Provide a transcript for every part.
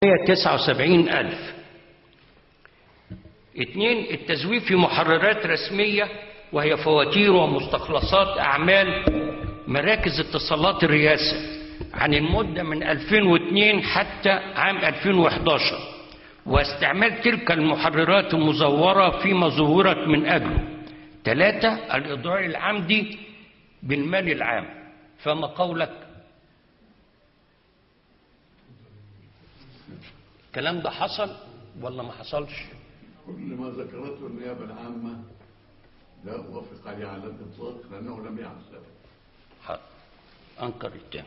179,000. 2. التزوير في محررات رسمية وهي فواتير ومستخلصات أعمال مراكز اتصالات الرئاسة عن المدة من 2002 حتى عام 2011 واستعمال تلك المحررات المزورة فيما زورت من أجله. 3. الإضرار العمدي بالمال العام. فما قولك؟ الكلام ده حصل ولا ما حصلش؟ كل ما ذكرته النيابة العامة لا أوافق عليه على الإطلاق لأنه لم يحصل. أنكر التام.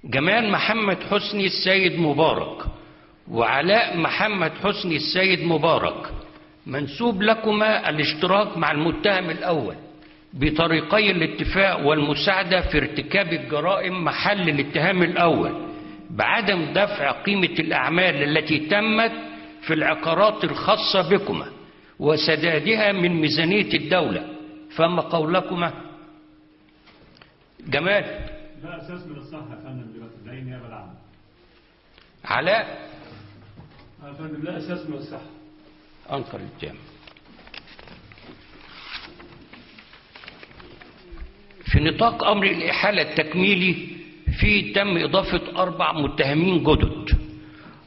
جمال محمد حسني السيد مبارك وعلاء محمد حسني السيد مبارك منسوب لكما الاشتراك مع المتهم الأول بطريقي الاتفاق والمساعدة في ارتكاب الجرائم محل الاتهام الأول بعدم دفع قيمة الأعمال التي تمت في العقارات الخاصة بكما وسدادها من ميزانية الدولة. فما قولكما؟ جمال. لا أساس من الصحة يا فندم زي النيابة العامة. علاء. يا فندم لا أساس من الصحة. أنكر التام. في نطاق أمر الإحالة التكميلي فيه تم إضافة 4 متهمين جدد: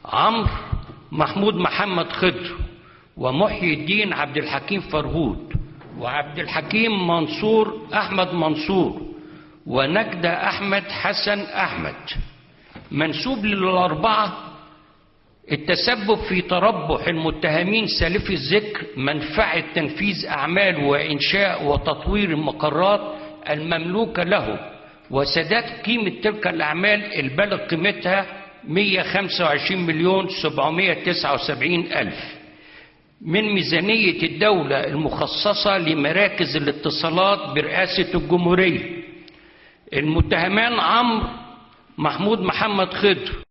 عمرو محمود محمد خضر ومحيي الدين عبد الحكيم فرهود وعبد الحكيم منصور أحمد منصور ونجدة أحمد حسن أحمد. منسوب للأربعة التسبب في تربح المتهمين سالفي الذكر منفعة تنفيذ أعمال وإنشاء وتطوير المقرات المملوكة له وسداد قيمة تلك الأعمال البالغ قيمتها 125,779,000 من ميزانية الدولة المخصصة لمراكز الاتصالات برئاسة الجمهورية. المتهمان عمرو محمود محمد خضر